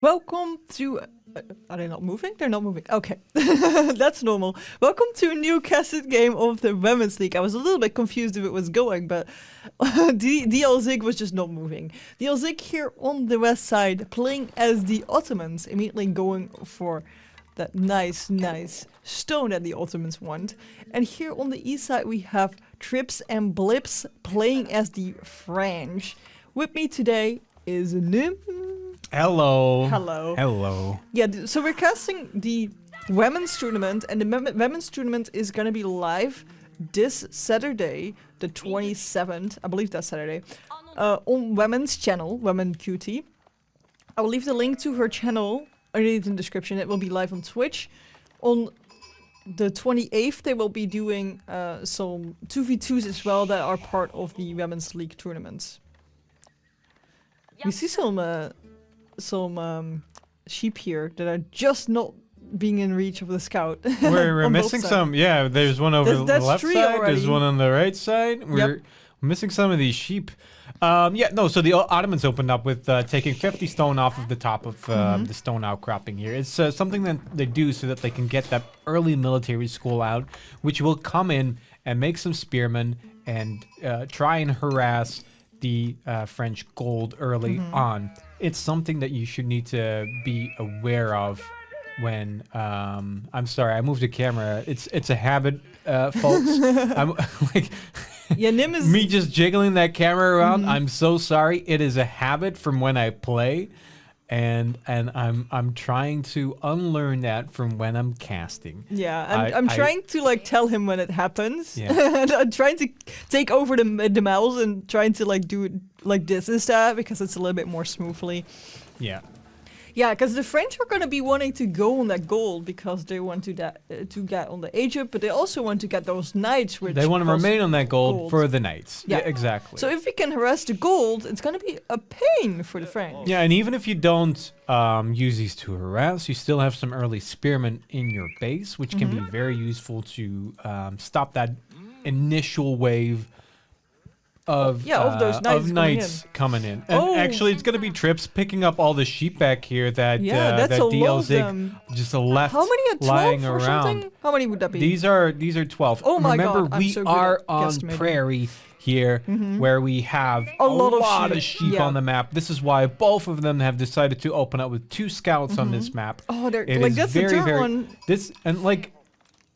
Welcome to. Are they not moving? They're not moving. Okay, that's normal. Welcome to a new cassette game of the Women's League. I was a little bit confused if it was going, but DL-Zig was just not moving. DL-Zig here on the west side, playing as the Ottomans, immediately going for that nice stone that the Ottomans want. And here on the east side, we have Trips&Blips playing as the French. With me today is Nim. Hello. Hello. Hello. Yeah, so we're casting the Women's Tournament, and the Women's Tournament is going to be live this Saturday, the 27th, I believe that's Saturday, on Women's channel, Whamen QT. I will leave the link to her channel underneath in the description. It will be live on Twitch. On the 28th, they will be doing some 2v2s as well that are part of the Women's League tournaments. We see some sheep here that are just not being in reach of the scout. We're missing some. Yeah, there's one over the left Trui side. already. There's one on the right side. We're missing some of these sheep. So the Ottomans opened up with taking 50 stone off of the top of the stone outcropping here. It's something that they do so that they can get that early military school out, which will come in and make some spearmen and try and harass the French gold early on. It's something that you should need to be aware of when I'm sorry, I moved the camera. It's a habit, folks. I'm like Nim is me just jiggling that camera around. I'm so sorry. It is a habit from when I play. And I'm trying to unlearn that from when I'm casting. Yeah, I'm trying to like tell him when it happens. Yeah. And I'm trying to take over the mouse and trying to like do it like this instead because it's a little bit more smoothly. Yeah. Yeah, because the French are going to be wanting to go on that gold because they want to get on the Egypt, but they also want to get those knights. Which They want to remain on that gold gold. for the knights. Yeah. Yeah, exactly. So if we can harass the gold, it's going to be a pain for the French. Yeah, and even if you don't use these to harass, you still have some early spearmen in your base, which can be very useful to stop that initial wave of those knights coming in. And actually, it's going to be Trips picking up all the sheep back here that that's that a lot of DL-Zig them. just left How many are 12 lying or around. something? How many would that be? These are 12. Oh my Remember, God, I'm we so good are at on guesstimating. prairie here, where we have A lot of of sheep, sheep yeah. on the map. This is why both of them have decided to open up with 2 scouts on this map. Oh, they're It like is that's very, the third very, one. This and like,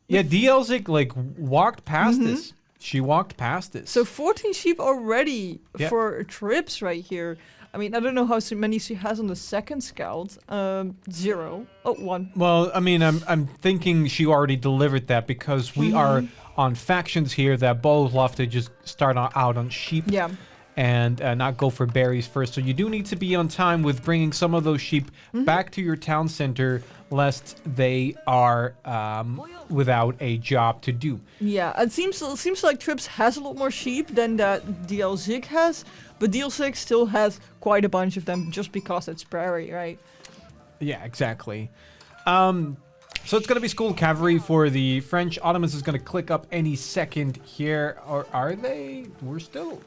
yeah, DL-Zig like walked past this. She walked past this. So 14 sheep already Yep. for Trips right here. I mean, I don't know how many she has on the second scout. 0. Oh, 1. Well, I mean, I'm thinking she already delivered that because we are on factions here that both love to just start out on sheep. Yeah. And not go for berries first. So you do need to be on time with bringing some of those sheep back to your town center, lest they are without a job to do. Yeah, it seems like Trips has a lot more sheep than that DL-Zig has, but DL-Zig still has quite a bunch of them just because it's prairie, right? Yeah, exactly. So it's going to be school cavalry for the French. Ottomans is going to click up any second here. Or are they? We're still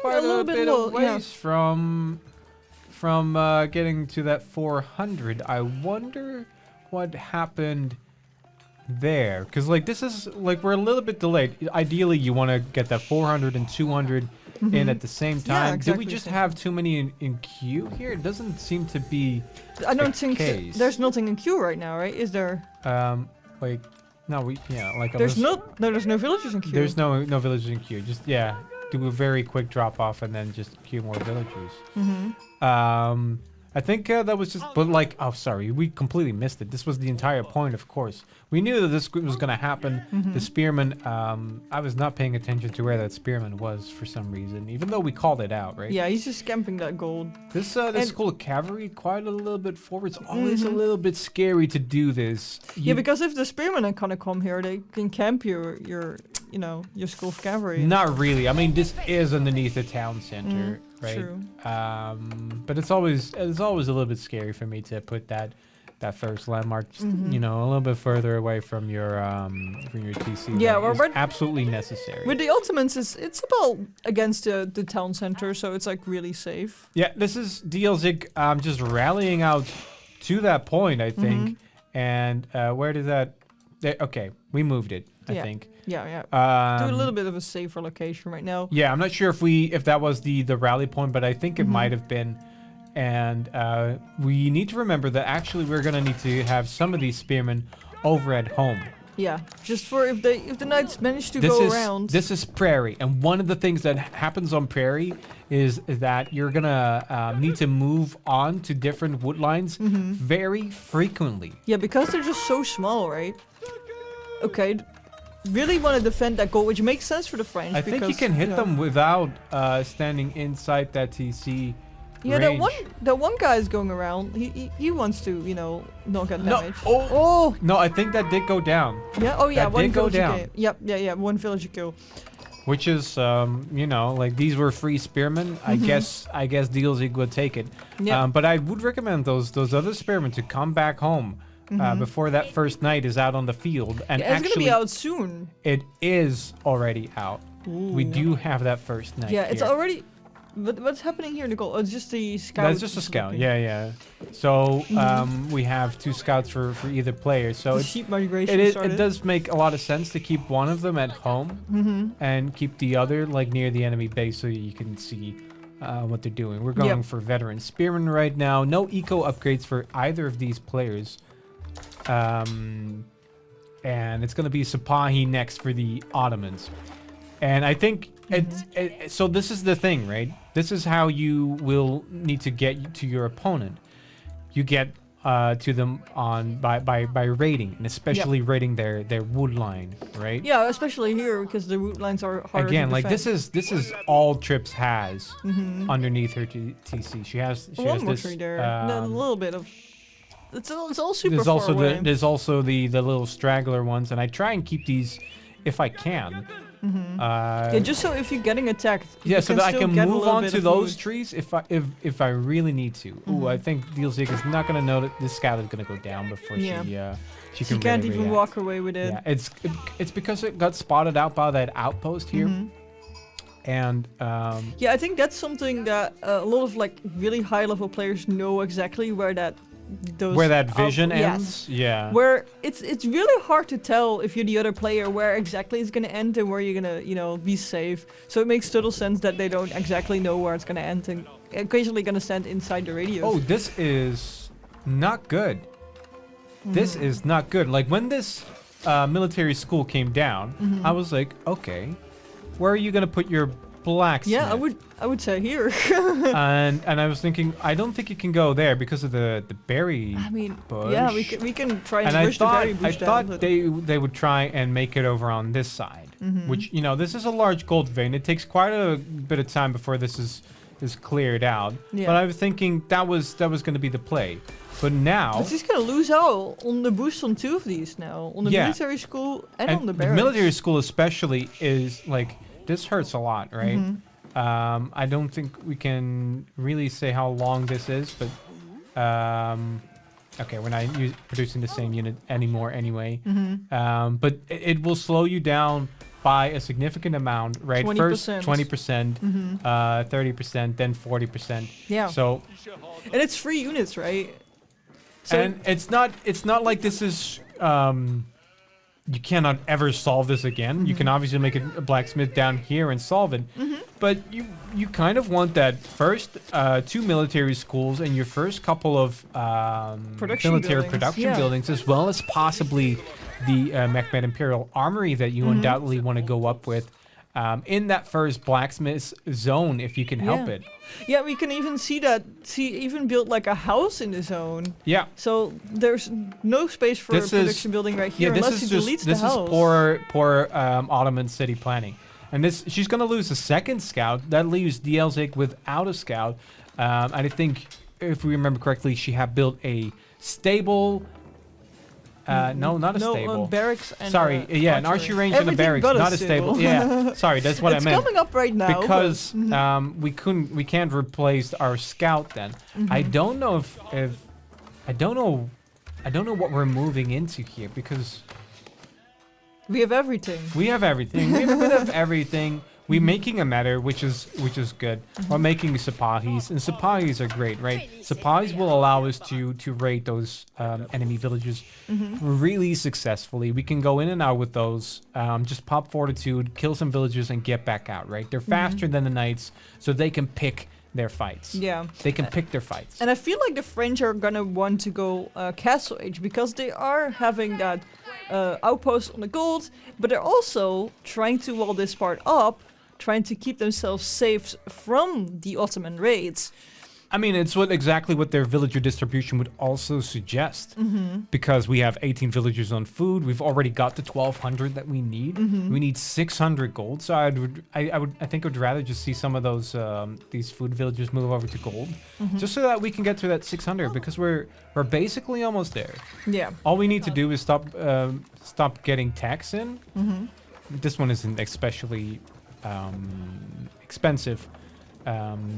quite a little bit bit low, of ways from getting to that 400. I wonder what happened there, because like this is like we're a little bit delayed. Ideally, you want to get that 400 and 200 in at the same time. Did we exactly. just have too many in queue here? It doesn't seem to be. I don't think case. there's nothing in queue right now, right? Is there? Like no, There's no villagers in queue. There's no villagers in queue. Just do a very quick drop off and then just queue more villagers. I think that was just, but like, oh, sorry, we completely missed it. This was the entire point, of course. We knew that this was going to happen. The spearman, I was not paying attention to where that spearman was for some reason, even though we called it out, right? Yeah, he's just camping that gold. This school cavalry quite a little bit forward. It's always a little bit scary to do this. Yeah, because if the spearmen are gonna come here, they can camp your school of cavalry. Not really. I mean, this is underneath the town center, right? True. But it's always a little bit scary for me to put that first landmark, just, a little bit further away from your TC. Yeah, that well, is we're- absolutely necessary. With the Ottomans, it's about against the town center, so it's like really safe. Yeah, this is DL-Zig just rallying out to that point, I think. And where did that? Okay, we moved it. I think. Yeah. Do a little bit of a safer location right now. Yeah, I'm not sure if that was the rally point, but I think it might have been. And we need to remember that actually we're gonna need to have some of these spearmen over at home. Yeah, just for if the knights manage to go around. This is prairie, and one of the things that happens on prairie is that you're gonna need to move on to different wood lines very frequently. Yeah, because they're just so small, right? Okay, really want to defend that goal, which makes sense for the French. I think you can hit them without standing inside that TC. Yeah, range. that one guy is going around. He wants to, not get damaged. Oh! No, I think that did go down. Yeah. Oh yeah, that one did go villager down. kill. Yep. Yeah. One villager kill. Which is, like these were free spearmen. I guess DL-Zig would take it. Yeah. But I would recommend those other spearmen to come back home before that first knight is out on the field. And it's actually, gonna be out soon. It is already out. Ooh. We do have that first knight. Yeah, it's here. already. But what's happening here, Nicole? Oh, it's just the scout. That's just a scout. Yeah. So we have 2 scouts for either player. So The sheep migration it started. does make a lot of sense to keep one of them at home and keep the other like near the enemy base so you can see what they're doing. We're going for veteran spearmen right now. No eco upgrades for either of these players. And it's going to be Sipahi next for the Ottomans. And I think so this is the thing, right? This is how you will need to get to your opponent. You get to them by raiding, and especially raiding their wood line, right? Yeah, especially here because the root lines are harder Again, to like defend. this is all Trips has underneath her TC. She has One more this. tree there. A little bit of. It's all super There's far also away. there's also the little straggler ones, and I try and keep these if I can. Yeah, just so if you're getting attacked. Yeah, you so that I still can get a move little on bit to of those food. trees if I really need to. Ooh, I think DL-Zig is not gonna know that this scout is gonna go down before she can She can't really even react. walk away with it. Yeah, it's because it got spotted out by that outpost here, and Yeah, I think that's something that a lot of like really high level players know exactly where that vision yes. ends. Yeah. Where it's really hard to tell if you're the other player where exactly it's gonna end and where you're gonna be safe. So it makes total sense that they don't exactly know where it's gonna end and occasionally gonna stand inside the radius. Oh, this is not good. This is not good. Like when this military school came down, I was like, okay, where are you gonna put your blacksmith? Yeah, I would say here. and I was thinking, I don't think you can go there because of the berry bush. Yeah, we can try and, And push the berry bush I down. thought but- they would try and make it over on this side, which this is a large gold vein. It takes quite a bit of time before this is cleared out. Yeah. But I was thinking that was going to be the play. But now, But she's gonna lose out on the boost on 2 of these now, on the military school and on the the barracks. military school especially is like this hurts a lot, right? I don't think we can really say how long this is, but okay, we're not producing the same unit anymore anyway. But it will slow you down by a significant amount, right? 20%. First 20%, 30%, then 40%. Yeah. So, And it's 3 units, right? So and it's not like this is you cannot ever solve this again. You can obviously make a blacksmith down here and solve it, but you kind of want that first 2 military schools and your first couple of military production buildings, as well as possibly the Mehmed Imperial Armory that you undoubtedly want to go up with in that first blacksmith zone if you can help it. Yeah, we can even see even build like a house in the zone. Yeah. So there's no space for a production building right here unless he deletes the house. This is poor Ottoman city planning. And she's going to lose a second scout. That leaves DL-Zig without a scout. And I think, if we remember correctly, she had built a stable. No, not a stable. Barracks and sorry, an archery range and a barracks, not a stable. Yeah, sorry, that's what I meant. It's coming up right now. Because we can't replace our scout then. I don't know I don't know what we're moving into here because we have everything. we have everything. We have a bit of everything. We're making a meta, which is good. We're making Sipahis, and Sipahis are great, right? Sipahis will allow us to raid those enemy villages really successfully. We can go in and out with those, just pop fortitude, kill some villagers, and get back out, right? They're faster than the knights, so they can pick their fights. Yeah. They can pick their fights. And I feel like the French are gonna want to go Castle Age because they are having that outpost on the gold, but they're also trying to wall this part up, trying to keep themselves safe from the Ottoman raids. I mean, it's exactly what their villager distribution would also suggest. Because we have 18 villagers on food, we've already got the 1,200 that we need. We need 600 gold. So I think I'd rather just see some of those these food villagers move over to gold, just so that we can get to that 600. Because we're basically almost there. Yeah. All we need to do is stop getting tax in. This one isn't especially expensive.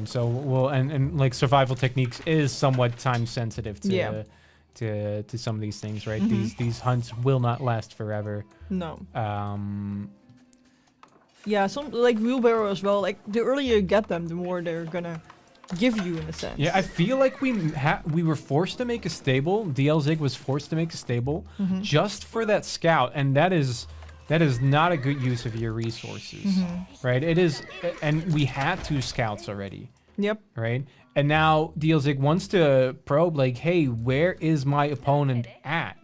So we'll and like survival techniques is somewhat time sensitive to some of these things, right? These hunts will not last forever. No. Yeah, some like wheelbarrow as well. Like the earlier you get them, the more they're gonna give you in a sense. Yeah, I feel like we were forced to make a stable. DL-Zig was forced to make a stable just for that scout, and that is not a good use of your resources, right? It is, and we had 2 scouts already. Yep. Right? And now DL-Zig wants to probe, like, hey, where is my opponent at?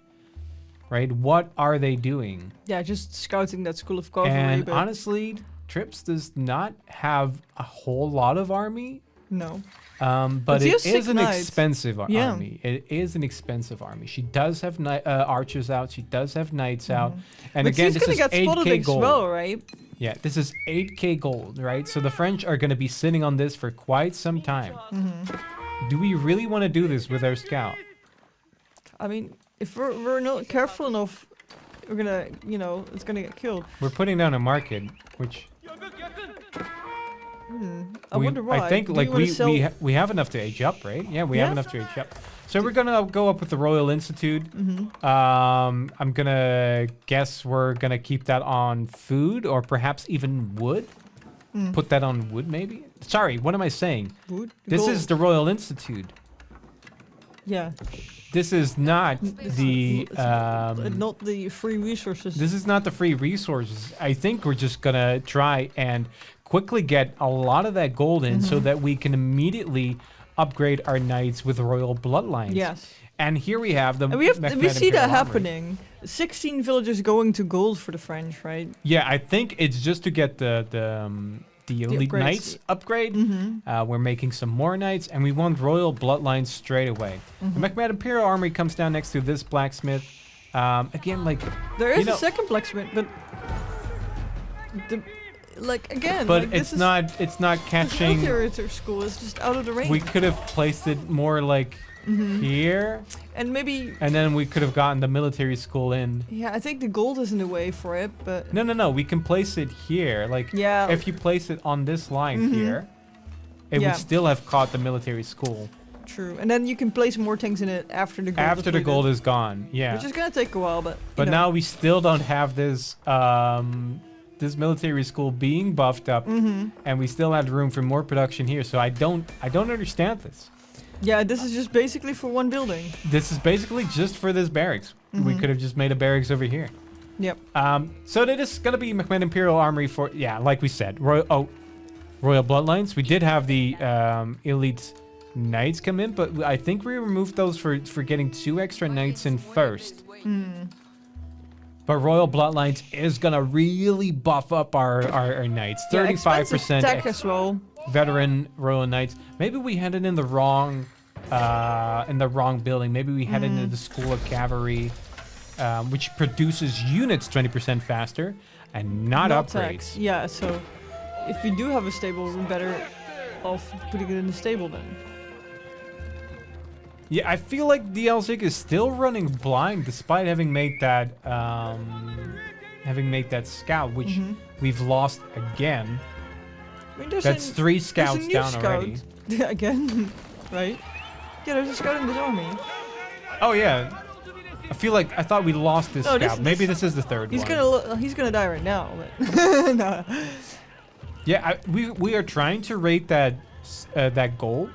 Right? What are they doing? Yeah, just scouting that school of cavalry. And but honestly, Trips does not have a whole lot of army. no. But it is an expensive Yeah. army. It is an expensive army. She does have archers out. She does have knights out. And But again, she's this gonna is get spotted 8k as gold. well, right? Yeah, this is 8k gold, right? So the French are going to be sitting on this for quite some time. Do we really want to do this with our scout? I mean, if we're not careful enough, we're gonna, it's gonna get killed. We're putting down a market, which I wonder why. I think Do like you wanna sell- we have enough to age up, right? Yeah, we Yeah. have enough to age up. So we're gonna go up with the Royal Institute. I'm gonna guess we're gonna keep that on food or perhaps even wood. Put that on wood, maybe. Sorry, what am I saying? Wood? This Gold. is the Royal Institute. Yeah. This is not the Not the free resources. this is not the free resources. I think we're just gonna try and quickly get a lot of that gold in so that we can immediately upgrade our knights with royal bloodlines. Yes. And here we have the And we see Imperial that Armory. happening. 16 villagers going to gold for the French, right? Yeah, I think it's just to get the elite upgrades. knights upgrade. We're making some more knights, and we want royal bloodlines straight away. The Mechmad Imperial Armory comes down next to this blacksmith. Again, like There is you know, a second blacksmith, but again, but like, it's this not This catching. military school is just out of the range. We could have placed it more like here, And maybe, and then we could have gotten the military school in. yeah, I think the gold is in the way for it, but No. We can place it here. Like, yeah, if you place it on this line here, it Yeah. would still have caught the military school. true. And then you can place more things in it after the gold. After the gold is gone, yeah. which is gonna take a while, but But now we still don't have this this military school being buffed up, and we still have room for more production here. So I don't understand this. yeah, this is just basically for one building. This is basically just for this barracks. We could have just made a barracks over here. Yep. So that is gonna be Mechmad Imperial Armory for like we said, royal bloodlines. We did have the elite knights come in, but I think we removed those for getting 2 extra knights in first. But royal bloodlines is gonna really buff up our knights. 35% tech as well. veteran royal knights. Maybe we had it in the wrong building. Maybe we had it in the School of Cavalry, which produces units 20% faster and not upgrades. Tax. Yeah, so if we do have a stable, we're better off putting it in the stable then. Yeah, I feel like DL-Zig is still running blind despite having made that scout, which we've lost again. I mean, That's 3 scouts down already. Again, right? Yeah, there's a scout in this army. Oh yeah, I thought we lost this No, scout. Maybe this is the third He's one. he's gonna die right now. But no. Yeah, we are trying to rate that that gold.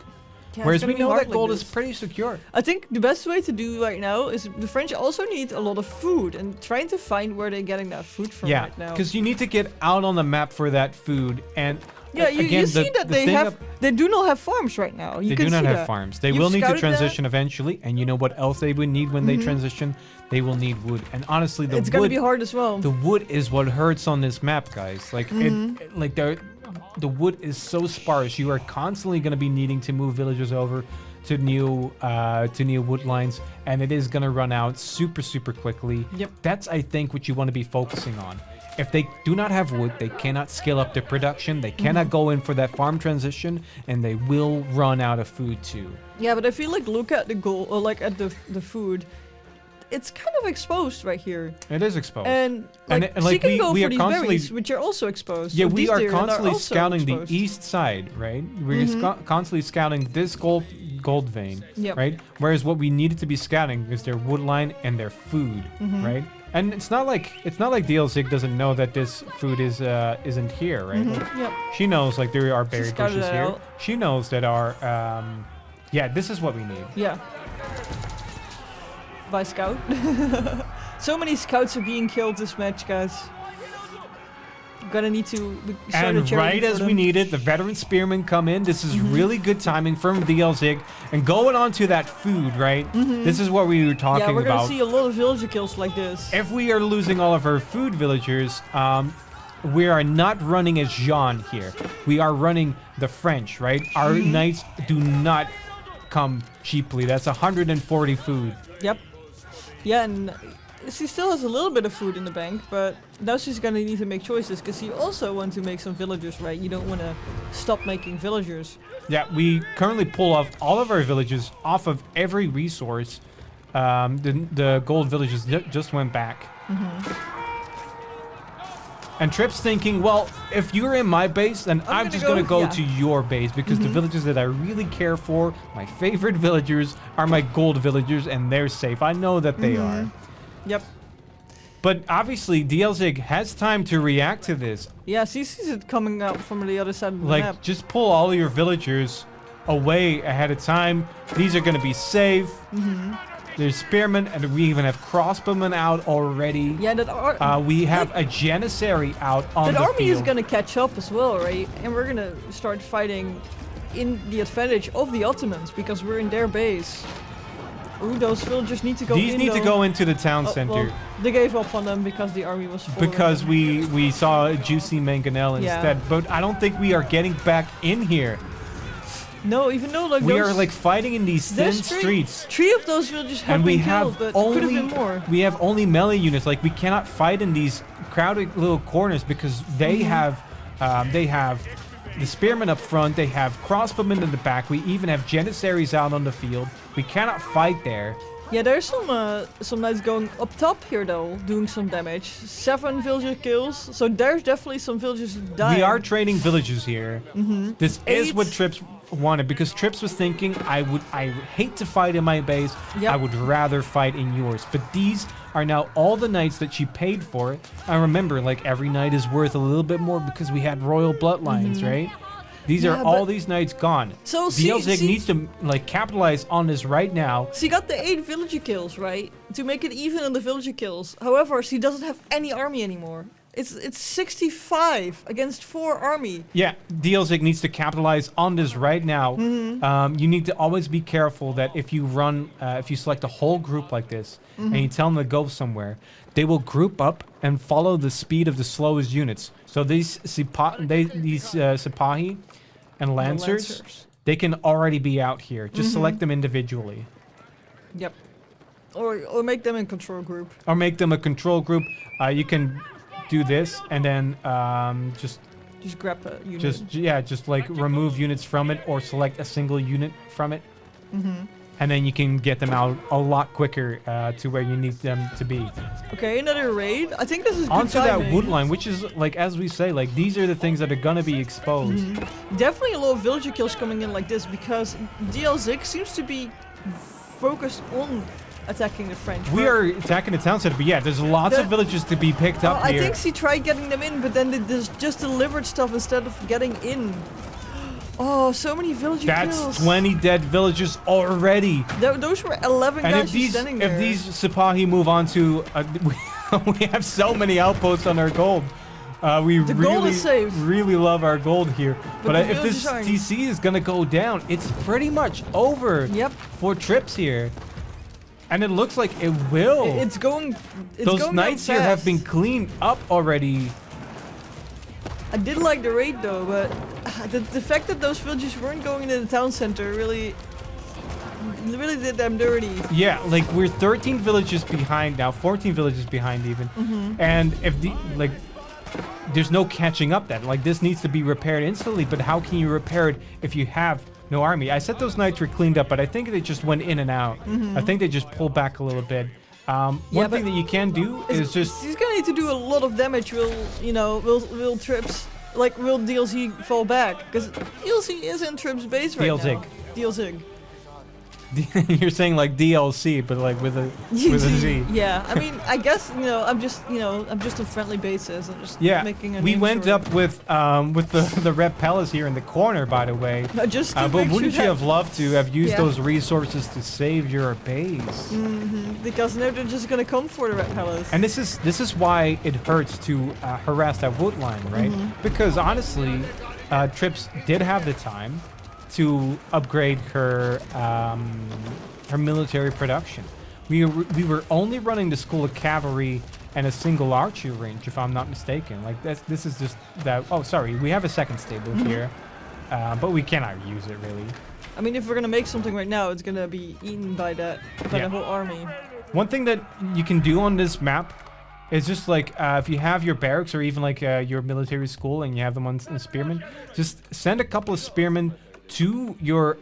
Yeah, Whereas it's we gonna be know hard that like gold this. is pretty secure. I think the best way to do right now is the French also need a lot of food and trying to find where they're getting that food from Yeah, right now. because you need to get out on the map for that food. And Yeah, you again, see that they do not have farms right now. You they can do not see have that. farms. They You've will need to scouted that. transition eventually. And you know what else they would need when they transition? They will need wood. And honestly, the It's gonna wood, be hard as well. the wood is what hurts on this map, guys. Like like the wood is so sparse. You are constantly going to be needing to move villagers over to new wood lines, and it is going to run out super quickly. Yep. That's, I think, what you want to be focusing on. If they do not have wood, they cannot scale up their production. They cannot go in for that farm transition, and they will run out of food too. Yeah, but I feel like look at the goal or like at the food. It's kind of exposed right here. It is exposed. And And she can go we for are these constantly berries, which are also exposed. Yeah, So we these are deer constantly also scouting the exposed. east side, right? We're constantly scouting this gold vein, Yep. right? Whereas what we needed to be scouting is their wood line and their food, right? And it's not like DL-Zig doesn't know that this food isn't here, right? Like, Yep. she knows like there are berry scouted bushes it here. out. She knows that our yeah, this is what we need. Yeah. By scout. So many scouts are being killed this match, guys. Gonna need to start a And charity right for as we them. need it, the veteran spearmen come in. This is really good timing from DL-Zig. And going on to that food, right? This is what we were talking Yeah, we're gonna about. see a lot of villager kills like this. If we are losing all of our food villagers, we are not running as Jean here. We are running the French, right? Our knights do not come cheaply. That's 140 food. Yep. Yeah, and she still has a little bit of food in the bank, but now she's gonna need to make choices because you also want to make some villagers, right? You don't want to stop making villagers. Yeah, we currently pull off all of our villages off of every resource. The gold villages just went back. And Trip's thinking, well, if you're in my base, then I'm just going to go to your base because the villagers that I really care for, my favorite villagers, are my gold villagers, and they're safe. I know that they are. Yep. But obviously, DL-Zig has time to react to this. Yeah, she sees it coming out from the other side of the Like, map. just pull all your villagers away ahead of time. These are going to be safe. There's spearmen, and we even have crossbowmen out already. Yeah, that We have a janissary out on that the army field. is gonna catch up as well, right? And we're gonna start fighting in the advantage of the Ottomans because we're in their base. Ooh, those villagers need to go These in, need to though. go into the town Oh, center. well, they gave up on them because the army was full. Because we saw a juicy mangonel Yeah. instead. But I don't think we are getting back in here. No, even though like We those, are like fighting in these thin there's streets. Three of those villagers have And been we have killed, but it could only have been more. we have only melee units. Like we cannot fight in these crowded little corners because they have the spearmen up front. They have crossbowmen in the back. We even have janissaries out on the field. We cannot fight there. Yeah, there's some knights going up top here though, doing some damage. 7 villager kills, so there's definitely some villagers dying. We are trading villages here. This is 8. what Trips wanted because Trips was thinking, I hate to fight in my base. Yep. I would rather fight in yours. But these are now all the knights that she paid for. I remember, like every knight is worth a little bit more because we had royal bloodlines, right? These are Yeah, all but- these knights gone. So DL-Zig she needs to like capitalize on this right now. She got the 8 villager kills, right? To make it even on the villager kills. However, she doesn't have any army anymore. It's 65 against 4 army. Yeah, DL-Zig needs to capitalize on this right now. You need to always be careful that if you select a whole group like this and you tell them to go somewhere, they will group up and follow the speed of the slowest units. So these Sipahi and Lancers, they can already be out here. Just select them individually. Yep. Or make them in control group. Or make them a control group. You can do this and then just grab a unit. just like remove units from it or select a single unit from it. And then you can get them out a lot quicker to where you need them to be. Okay, another raid. I think this is good Onto that timing. wood line, which is like, as we say, like these are the things that are gonna be exposed. Definitely a lot of villager kills coming in like this because DL-Zig seems to be focused on attacking the French. We are attacking the town center, but yeah, there's lots of villages to be picked up here. I think she tried getting them in, but then they just delivered stuff instead of getting in. Oh, so many villager kills. That's 20 dead villagers already. Those were 11 guys standing there. If these Sipahi move on to... we have so many outposts on our gold. The gold is safe. Really love our gold here. But if this aren't. TC is going to go down, it's pretty much over for Trips here. And it looks like it will. It's going Those knights here have been cleaned up already. I did like the raid though, but the fact that those villagers weren't going into the town center really did them dirty. Yeah, like we're 13 villages behind now, 14 villages behind even. And if there's no catching up then. Like this needs to be repaired instantly, but how can you repair it if you have no army? I said those knights were cleaned up, but I think they just went in and out. I think they just pulled back a little bit. One thing that you can do is just... He's gonna need to do a lot of damage will Trips, will DL-Zig fall back. Because DL-Zig is in Trips' base right DL-Zig. now. DL-Zig. You're saying like DLC, but like with a Z. Yeah, I mean, I guess I'm just on friendly basis. I'm just making a we name went short. up with the red palace here in the corner, by the way. No, just but wouldn't you have loved to have used those resources to save your base? Because now they're just gonna come for the red palace. And this is why it hurts to harass that wood line, right? Because honestly, Trips did have the time to upgrade her military production. We were only running the School of Cavalry and a single archery range, if I'm not mistaken. Like this is just that. Oh, sorry, we have a second stable here, but we cannot use it really. I mean, if we're gonna make something right now, it's gonna be eaten by the whole army. One thing that you can do on this map is just like if you have your barracks or even like your military school and you have them on spearmen, just send a couple of spearmen to your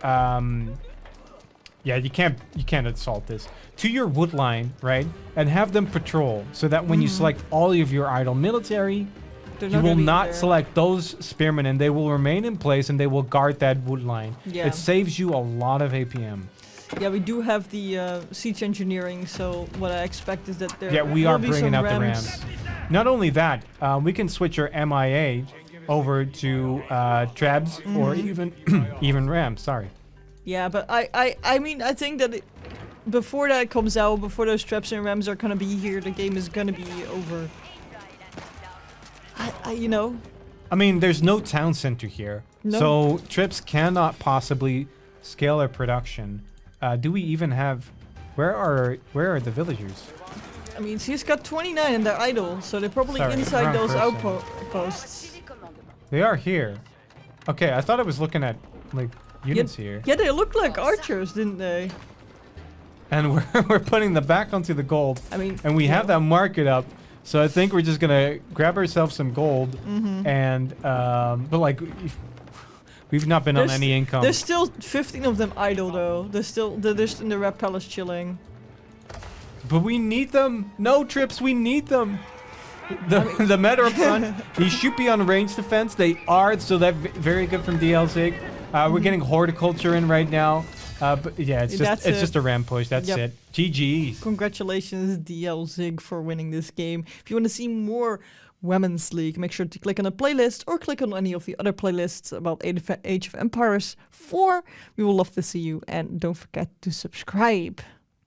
you can't assault this, to your wood line, right, and have them patrol so that when you select all of your idle military, you will not select those spearmen and they will remain in place and they will guard that wood line. It saves you a lot of APM. Yeah, we do have the siege engineering, so what I expect is that there we are will be bringing some out the rams. Not only that, we can switch your MIA over to Trebs or even rams. Sorry. Yeah, but I mean, I think that before that comes out, before those Trebs and rams are gonna be here, the game is gonna be over. I mean, there's no town center here, so Trips cannot possibly scale their production. Do we even have? Where are the villagers? I mean, she's got 29 and they're idle, so they're probably inside those outposts. They are here. Okay, I thought I was looking at like units here. Yeah, they look like archers, didn't they? And we're putting them back onto the gold. I mean, and we have that market up. So I think we're just gonna grab ourselves some gold, and but like we've not been on any income. There's still 15 of them idle though. They're just in the red palace chilling. But we need them. No, Trips, we need them. The meta up front, these should be on range defense. They are, so that's very good from DL-Zig. We're getting horticulture in right now. But yeah, it's just a ram push. That's it. GG's. Congratulations, DL-Zig, for winning this game. If you want to see more Women's League, make sure to click on the playlist or click on any of the other playlists about Age of Empires 4. We will love to see you, and don't forget to subscribe.